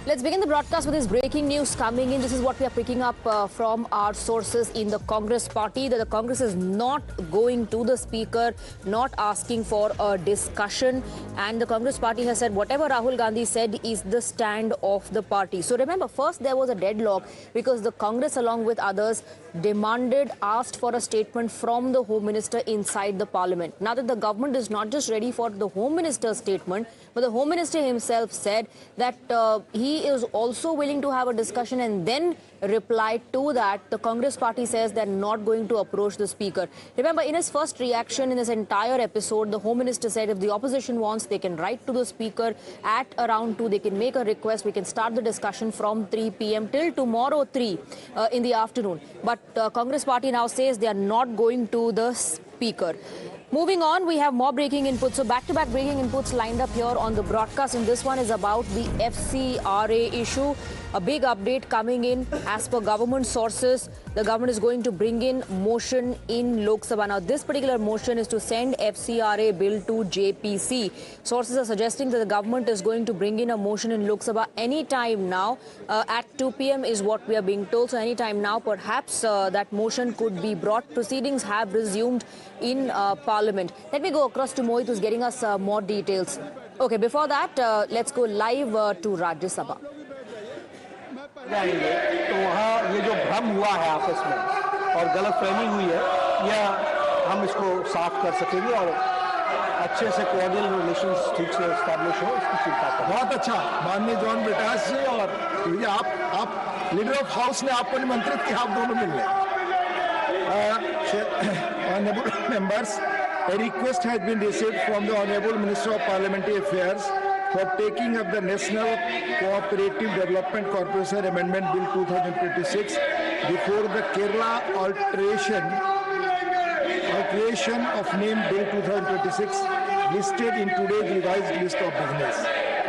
Let's begin the broadcast with this breaking news coming in. This is what we are picking up from our sources in the Congress party, that the Congress is not going to the speaker, not asking for a discussion. And the Congress party has said whatever Rahul Gandhi said is the stand of the party. So remember, first there was a deadlock because the Congress, along with others, asked for a statement from the Home Minister inside the Parliament. Now that the government is not just ready for the Home Minister's statement, but the Home Minister himself said that he is also willing to have a discussion, and then replied to that, the Congress party says they're not going to approach the speaker. Remember, in his first reaction in this entire episode, the Home Minister said if the opposition wants, they can write to the speaker at around 2. They can make a request. We can start the discussion from 3 p.m. till tomorrow 3 in the afternoon. But Congress party now says they are not going to the speaker. Moving on, we have more breaking inputs. So back-to-back breaking inputs lined up here on the broadcast, and this one is about the FCRA issue. A big update coming in. As per government sources, the government is going to bring in motion in Lok Sabha. Now, this particular motion is to send FCRA bill to JPC. Sources are suggesting that the government is going to bring in a motion in Lok Sabha anytime now. At 2 p.m. is what we are being told. So anytime now, perhaps that motion could be brought. Proceedings have resumed in Parliament. Let me go across to Mohit, who's getting us more details. Okay, before that, let's go live to Rajya Sabha. जाएंगे तो वहाँ ये जो भ्रम हुआ है आपस में और गलतफहमी हुई है, यह हम इसको साफ कर सकेंगे और अच्छे से कोऑर्डिनेट रिलेशंस ठीक से एस्टैब्लिश हो, इसकी चिंता करें। बहुत अच्छा माननीय जॉन ब्रिटास जी, और ये आप लीडर ऑफ हाउस ने आपको निमंत्रित किया, आप दोनों मिल लें। Honorable members, a request has been received from the Honorable Minister of Parliamentary Affairs for taking up the National Cooperative Development Corporation Amendment Bill 2026 before the Kerala Alteration of Name Bill 2026 listed in today's revised list of business.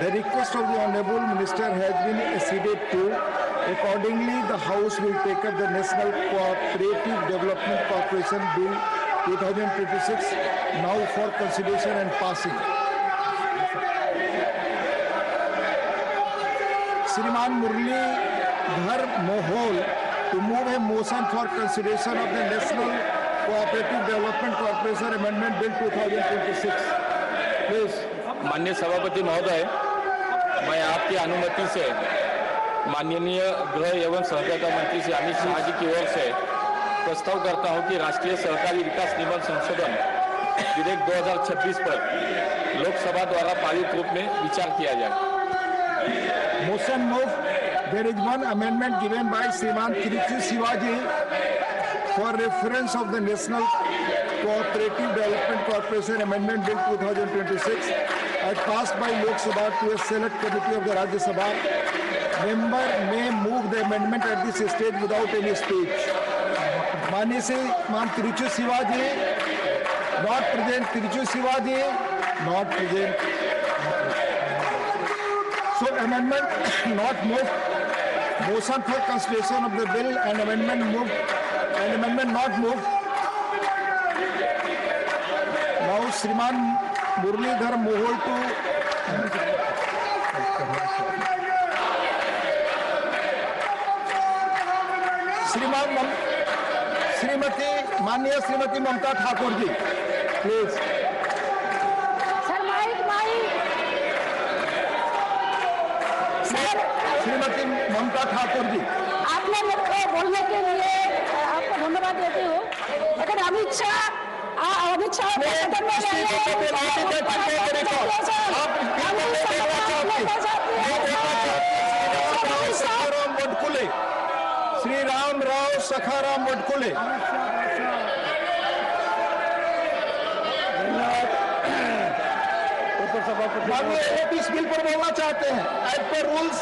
The request of the Honorable Minister has been acceded to. Accordingly, the House will take up the National Cooperative Development Corporation Bill 2026 now for consideration and passing. Shriman Muralidhar Mohol to move a motion for consideration of the National Cooperative Development Corporation Amendment Bill 2026. Please. माननीय सभापति महोदय, मैं आपकी अनुमति से माननीय गृह एवं सहकारिता मंत्री श्री अमित शाह जी की ओर से प्रस्ताव करता हूं कि राष्ट्रीय सहकारी विकास निगम संशोधन विधेयक 2026 पर लोकसभा द्वारा पारित रूप में विचार किया जाए। Motion move. There is one amendment given by Shriman Tiruchi Shivaji for reference of the National Cooperative Development Corporation Amendment Bill 2026 as passed by Lok Sabha to a select committee of the Rajya Sabha. Member may move the amendment at this stage without any speech. माननीय से मान Tiruchi Shivaji, not present. Tiruchi Shivaji, not present. So amendment not moved. Motion for consideration of the bill and amendment moved. And amendment not moved. Now Shriman Muralidhar Mohol to माननीय श्रीमती ममता Thakur ji, please. Sir mic Shrimati ममता ठाकुर जी, आपने मेरे को बोलने के लिए आपको धन्यवाद देती हूँ, लेकिन अमित शाह श्री राम राव सखाराम वडकुले, इस बिल पर बोलना चाहते हैं। एज पर रूल्स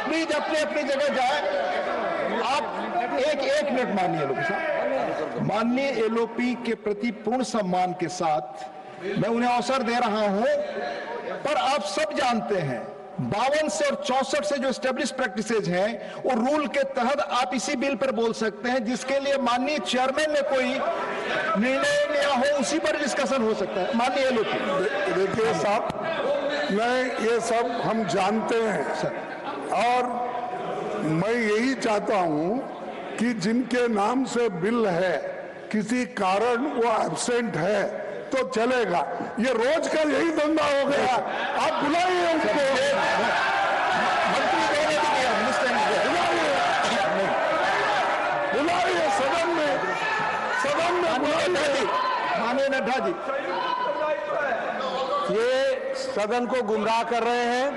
प्लीज अपनी जगह जाए। आप एक मिनट माननीय लोग साहब, माननीय एलओपी के प्रति पूर्ण सम्मान के साथ मैं उन्हें अवसर दे रहा हूं, पर आप सब जानते हैं 52 से और 64 से जो एस्टेब्लिश प्रैक्टिसेज हैं, वो रूल के तहत आप इसी बिल पर बोल सकते हैं, जिसके लिए माननीय चेयरमैन ने कोई निर्णय लिया हो, उसी पर डिस्कशन हो सकता है। माननीय एलओपी। देखिए साहब, नहीं, ये सब हम जानते हैं सर, और मैं यही चाहता हूं कि जिनके नाम से बिल है किसी कारण वो एब्सेंट है तो चलेगा। ये रोज का यही धंधा हो गया। आप बुलाइए उसको, बुलाइए सदन में बुलाइए। माननीय नड्डा जी, ये सदन को गुमराह कर रहे हैं।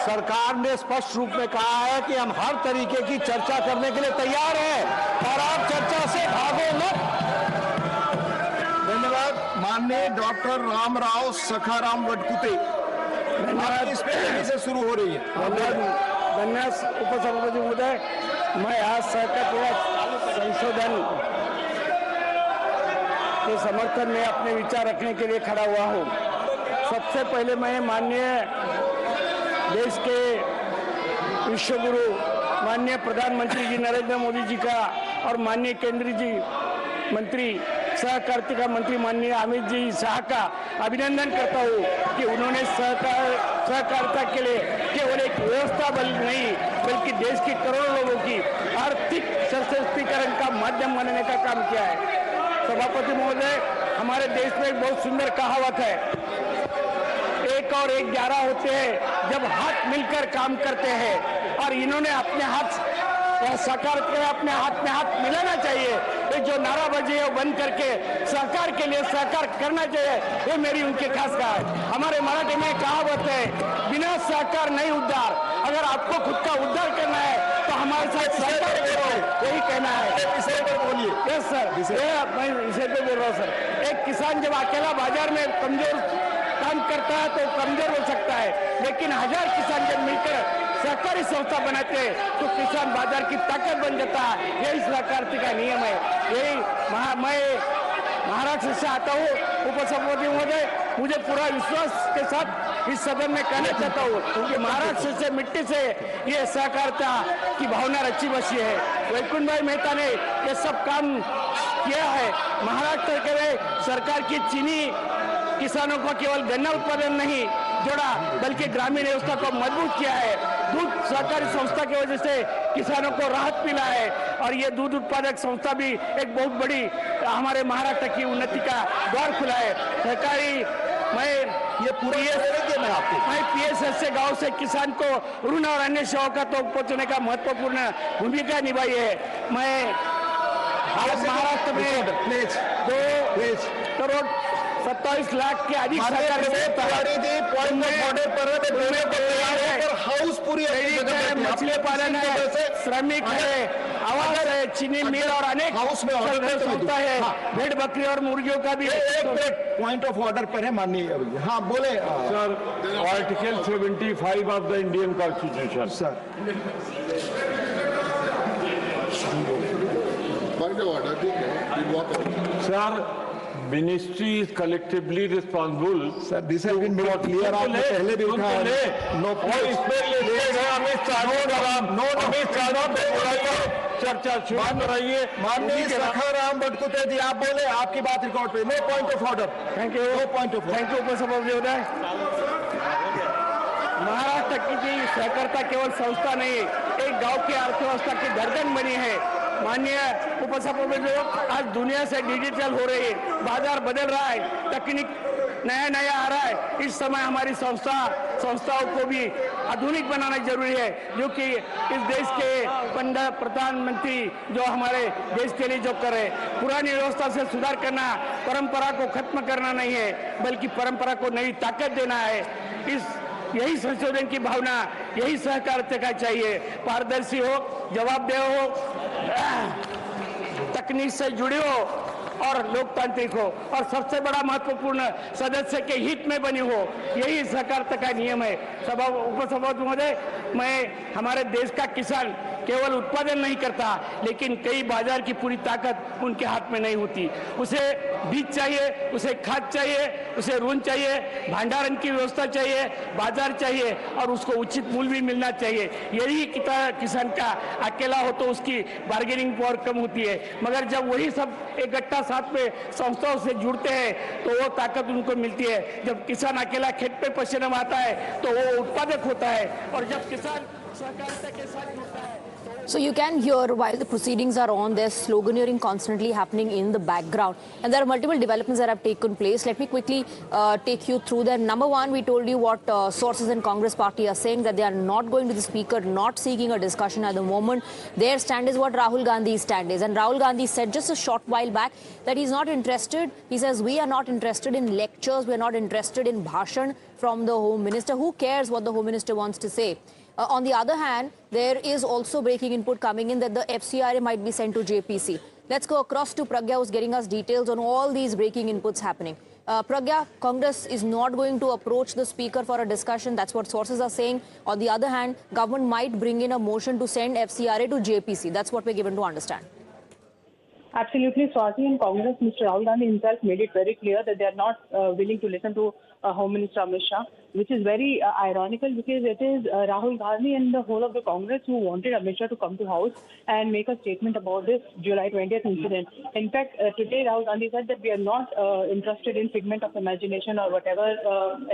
सरकार ने स्पष्ट रूप में कहा है कि हम हर तरीके की चर्चा करने के लिए तैयार हैं और आप चर्चा से भागो मत। धन्यवाद। माननीय डॉक्टर रामराव सखाराम वडकुते, इस पे से शुरू हो रही है। धन्यवाद उपसभापति महोदय, मैं आज सहकार संशोधन के समर्थन में अपने विचार रखने के लिए खड़ा हुआ हूँ। सबसे पहले मैं माननीय देश के विश्वगुरु माननीय प्रधानमंत्री जी नरेंद्र मोदी जी का और माननीय केंद्रीय जी मंत्री सहकारिता मंत्री माननीय अमित जी शाह का अभिनंदन करता हूँ कि उन्होंने सहकारिता के लिए केवल एक व्यवस्था बल नहीं बल्कि देश के करोड़ों लोगों की आर्थिक सशक्तिकरण का माध्यम बनने का काम किया है। सभापति महोदय, हमारे देश में एक बहुत सुंदर कहावत है, 1 और 1 11 होते हैं जब हाथ मिलकर काम करते हैं, और इन्होंने अपने हाथ सरकार के अपने हाथ में हाथ मिलाना चाहिए। ये जो नाराबाजी है वो बंद करके सरकार के लिए सहकार करना चाहिए, ये मेरी उनके खास कहा है। हमारे मराठी में कहावत है, बिना सहकार नहीं उद्धार। अगर आपको खुद का उद्धार करना है तो हमारे साथ सहकार करो, यही कहना है। इसे पर बोलिए। यस सर, मैं इसे पे बोल रहा हूँ सर। एक किसान जब अकेला बाजार में कमजोर काम करता है तो कमजोर हो सकता है, लेकिन 1000 किसान जब मिलकर सहकारी संस्था बनाते हैं तो किसान बाजार की ताकत बन जाता है। यही सहकारिता का नियम है। यही मैं महाराष्ट्र से आता हूँ उपसभापति महोदय, मुझे पूरा विश्वास के साथ इस सदन में कहना चाहता हूँ कि महाराष्ट्र से मिट्टी से ये सहकारिता की भावना रची बसी है। वैकुंठ भाई मेहता ने ये सब काम किया है। महाराष्ट्र के सरकार की चीनी किसानों को केवल गन्ना उत्पादन नहीं जोड़ा बल्कि ग्रामीण व्यवस्था को मजबूत किया है। दूध सहकारी संस्था की वजह से किसानों को राहत मिला है, और ये दूध उत्पादक संस्था भी एक बहुत बड़ी हमारे महाराष्ट्र की उन्नति का द्वार खुला है। सहकारी मैं PSS से गांव से किसान को ऋण और अन्य सेवाओं का तो पहुंचने का महत्वपूर्ण भूमिका निभाई है। मैं आज महाराष्ट्र में 2 करोड़ 27 लाख के अधिक हाउस पूरी मछली पालन है, श्रमिक है, आवास है, चीनी मिल और अनेक हाउस में संस्था है। भेड़ बकरी और मुर्गियों का भी पॉइंट ऑफ ऑर्डर पर है माननीय। हाँ बोले sir. Article 75 of the Indian constitution. Sir sir, ministry is collectively responsible. Sir this has been made clear. आपने पहले भी उठा नो चर्चा शुरू कराइए। माननीय सखाराम वडकुते जी, आप बोले, आपकी बात रिकॉर्ड पे। No point of order. Thank you. No point of thank you उपसभापति महोदय। महाराष्ट्र की सहकारिता केवल संस्था नहीं, एक गांव की अर्थव्यवस्था की धड़कन बनी है। माननीय उपसभापति, आज दुनिया से डिजिटल हो रही है, बाजार बदल रहा है, तकनीक नया आ रहा है। इस समय हमारी संस्थाओं को भी आधुनिक बनाना जरूरी है, जो कि इस देश के प्रधानमंत्री जो हमारे देश के लिए जो कर रहे हैं। पुरानी व्यवस्था से सुधार करना परंपरा को खत्म करना नहीं है, बल्कि परंपरा को नई ताकत देना है। यही संशोधन की भावना, यही सहकारिता का चाहिए। पारदर्शी हो, जवाबदेह हो, तकनीक से जुड़े हो और लोकतांत्रिक हो, और सबसे बड़ा महत्वपूर्ण सदस्य के हित में बनी हो। यही सहकारिता का नियम है। उपसभापति महोदय, मैं हमारे देश का किसान केवल उत्पादन नहीं करता, लेकिन कई बाजार की पूरी ताकत उनके हाथ में नहीं होती। उसे बीज चाहिए, उसे खाद चाहिए, उसे ऋण चाहिए, भंडारण की व्यवस्था चाहिए, बाजार चाहिए और उसको उचित मूल्य भी मिलना चाहिए। यही किसान का अकेला हो तो उसकी बार्गेनिंग पावर कम होती है, मगर जब वही सब इकट्ठा साथ में संस्थाओं से जुड़ते हैं तो वो ताकत उनको मिलती है। जब किसान अकेला खेत पे पसीना आता है तो वो उत्पादक होता है, और जब किसान सहकारिता के साथ जुड़ता है। So you can hear while the proceedings are on, there's sloganeering constantly happening in the background. And there are multiple developments that have taken place. Let me quickly take you through them. Number one, we told you what sources in Congress party are saying, that they are not going to the speaker, not seeking a discussion at the moment. Their stand is what Rahul Gandhi's stand is. And Rahul Gandhi said just a short while back that he's not interested. He says, we are not interested in lectures. We're not interested in bhashan from the Home Minister. Who cares what the Home Minister wants to say? On the other hand, there is also breaking input coming in that the FCRA might be sent to JPC. Let's go across to Pragya, who's getting us details on all these breaking inputs happening. Pragya, Congress is not going to approach the speaker for a discussion. That's what sources are saying. On the other hand, government might bring in a motion to send FCRA to JPC. That's what we're given to understand. Absolutely, Swati. In Congress, Mr. Rahul Gandhi himself made it very clear that they are not willing to listen to Home Minister Amit Shah, which is very ironical because it is Rahul Gandhi and the whole of the Congress who wanted Amit Shah to come to House and make a statement about this July 20th incident. In fact, today Rahul Gandhi said that we are not interested in figment of imagination or whatever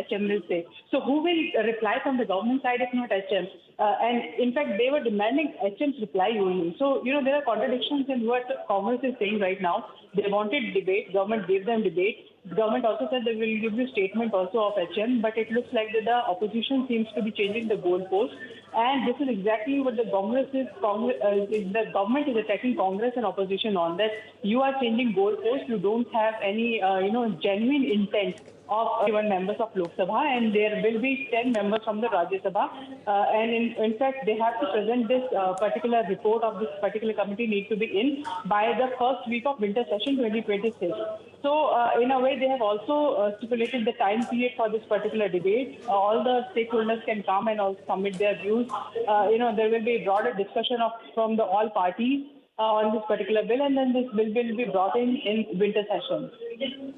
HM will say. So who will reply from the government side if not HM? And in fact, they were demanding HM's reply only. So, there are contradictions in what Congress is saying right now. They wanted debate. Government gave them debate. The government also said they will give you statement also of HM, but it looks like that the opposition seems to be changing the goalpost. And this is exactly what the the government is attacking Congress and opposition on, that you are changing goalposts. You don't have any, genuine intent of given members of Lok Sabha, and there will be 10 members from the Rajya Sabha. And in fact, they have to present this particular report of this particular committee need to be in by the first week of winter session 2026. So, in a way, they have also stipulated the time period for this particular debate. All the stakeholders can come and also submit their views. There will be a broader discussion from the all parties on this particular bill, and then this bill will be brought in winter session.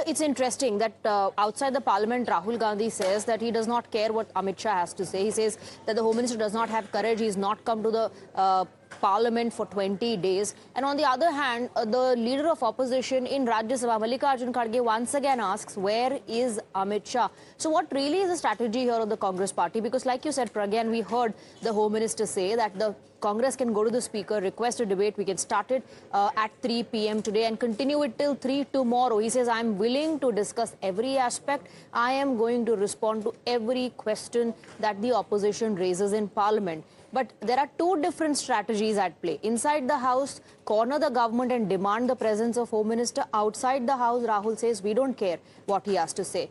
It's interesting that outside the parliament, Rahul Gandhi says that he does not care what Amit Shah has to say. He says that the Home Minister does not have courage. He's not come to the parliament for 20 days. And on the other hand, the leader of opposition in Rajya Sabha, Mallikarjun Kharge, once again asks, where is Amit Shah? So what really is the strategy here of the Congress party? Because like you said, Pragyan, we heard the Home Minister say that the Congress can go to the speaker, request a debate. We can start it at 3 p.m. today and continue it till 3 tomorrow. He says, I'm willing to discuss every aspect. I am going to respond to every question that the opposition raises in parliament. But there are two different strategies at play. Inside the House, corner the government and demand the presence of Home Minister. Outside the House, Rahul says, we don't care what he has to say.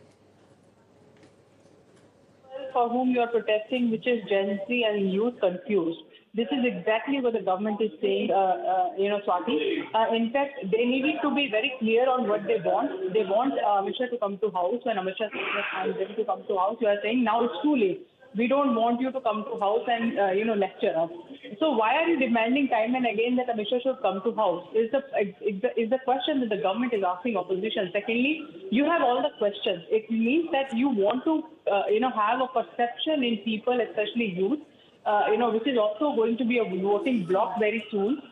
For whom you are protesting, which is Gen Z and youth confused. This is exactly what the government is saying, Swati. In fact, they needed to be very clear on what they want. They want Amit Shah to come to House. When Amit Shah says that I'm ready to come to House, you are saying now it's too late. We don't want you to come to House and, lecture us. So why are you demanding time and again that Amit Shah should come to House? Is the question that the government is asking opposition. Secondly, you have all the questions. It means that you want to, have a perception in people, especially youth, which is also going to be a voting bloc very soon.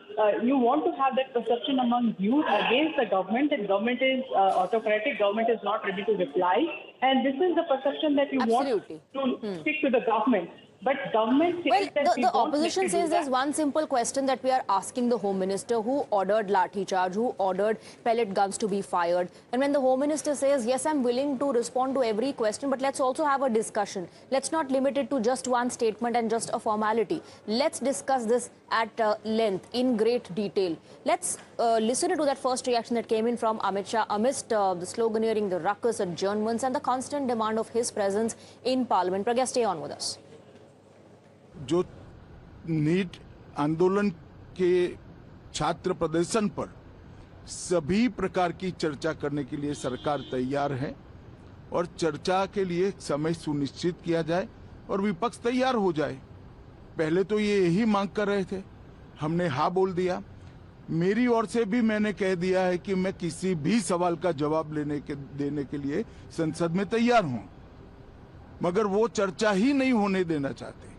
You want to have that perception among youth against the government, that government is autocratic, government is not ready to reply. And this is the perception that you Absolutely. want to stick to the government. But government says that the opposition says there's one simple question that we are asking the Home Minister, who ordered lathi charge, who ordered pellet guns to be fired. And when the Home Minister says, yes, I'm willing to respond to every question, but let's also have a discussion. Let's not limit it to just one statement and just a formality. Let's discuss this at length, in great detail. Let's listen to that first reaction that came in from Amit Shah amidst the sloganeering, the ruckus, adjournments, and the constant demand of his presence in Parliament. Pragya, stay on with us. जो NEET आंदोलन के छात्र प्रदर्शन पर सभी प्रकार की चर्चा करने के लिए सरकार तैयार है और चर्चा के लिए समय सुनिश्चित किया जाए और विपक्ष तैयार हो जाए। पहले तो ये यही मांग कर रहे थे, हमने हाँ बोल दिया। मेरी ओर से भी मैंने कह दिया है कि मैं किसी भी सवाल का जवाब देने के लिए संसद में तैयार हूं, मगर वो चर्चा ही नहीं होने देना चाहते।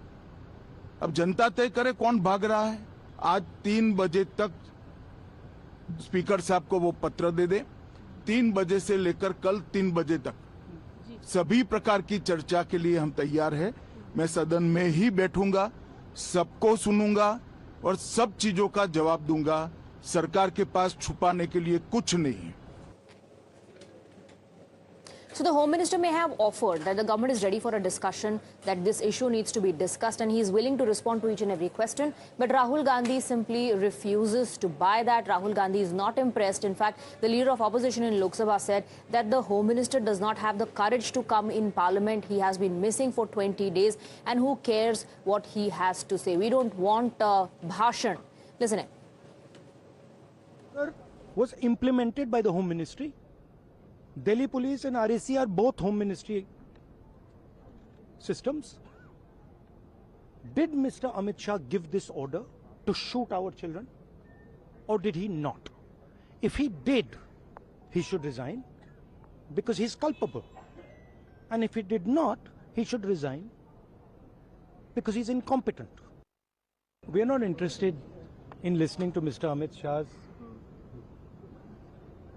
अब जनता तय करे कौन भाग रहा है। आज 3 बजे तक स्पीकर साहब को वो पत्र दे दे, 3 बजे से लेकर कल 3 बजे तक सभी प्रकार की चर्चा के लिए हम तैयार हैं। मैं सदन में ही बैठूंगा, सबको सुनूंगा और सब चीजों का जवाब दूंगा। सरकार के पास छुपाने के लिए कुछ नहीं है। So the Home Minister may have offered that the government is ready for a discussion, that this issue needs to be discussed, and he is willing to respond to each and every question. But Rahul Gandhi simply refuses to buy that. Rahul Gandhi is not impressed. In fact, the leader of opposition in Lok Sabha said that the Home Minister does not have the courage to come in Parliament. He has been missing for 20 days, and who cares what he has to say? We don't want bhashan. Listen in. Was implemented by the Home Ministry. Delhi Police and RAC are both Home Ministry systems. Did Mr. Amit Shah give this order to shoot our children, or did he not? If he did, he should resign because he's culpable. And if he did not, he should resign because he's incompetent. We are not interested in listening to Mr. Amit Shah's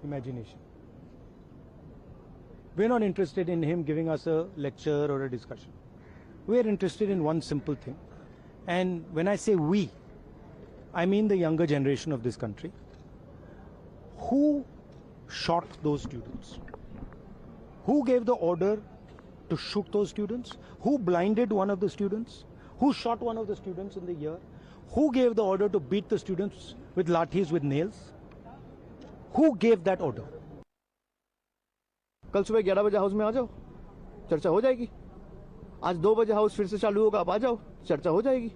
imagination. We're not interested in him giving us a lecture or a discussion. We're interested in one simple thing. And when I say we, I mean the younger generation of this country. Who shot those students? Who gave the order to shoot those students? Who blinded one of the students? Who shot one of the students in the ear? Who gave the order to beat the students with lathis, with nails? Who gave that order? कल सुबह 11 बजे house में आ जाओ, चर्चा हो जाएगी। आज 2 बजे हाउस फिर से चालू होगा, आप आ जाओ, चर्चा हो जाएगी।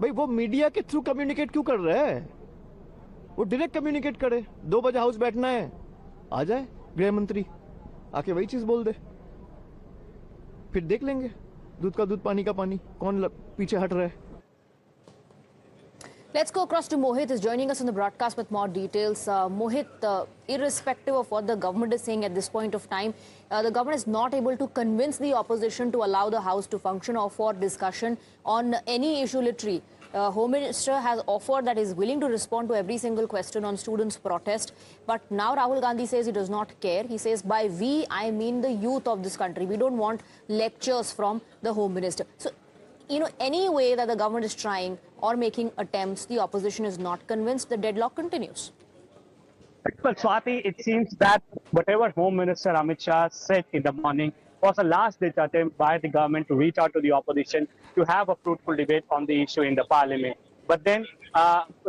भाई वो मीडिया के थ्रू कम्युनिकेट क्यों कर रहे हैं? वो डायरेक्ट कम्युनिकेट करे। 2 बजे हाउस बैठना है, आ जाए गृह मंत्री, आके वही चीज बोल दे, फिर देख लेंगे दूध का दूध पानी का पानी, कौन पीछे हट रहा है। Let's go across to Mohit, is joining us on the broadcast with more details. Mohit, irrespective of what the government is saying at this point of time, the government is not able to convince the opposition to allow the House to function or for discussion on any issue literally. Home Minister has offered that he is willing to respond to every single question on students' protest. But now Rahul Gandhi says he does not care. He says, by we, I mean the youth of this country. We don't want lectures from the Home Minister. So, any way that the government is trying or making attempts, the opposition is not convinced. The deadlock continues. Well, Swati, it seems that whatever Home Minister Amit Shah said in the morning was a last-ditch attempt by the government to reach out to the opposition to have a fruitful debate on the issue in the parliament. But then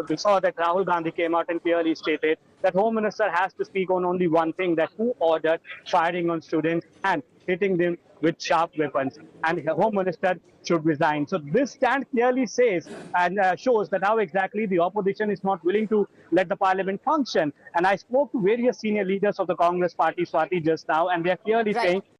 we saw that Rahul Gandhi came out and clearly stated that Home Minister has to speak on only one thing, that who ordered firing on students and hitting them with sharp weapons, and the Home Minister should resign. So this stand clearly says and shows that how exactly the opposition is not willing to let the parliament function. And I spoke to various senior leaders of the Congress party, Swati, just now, and they are clearly saying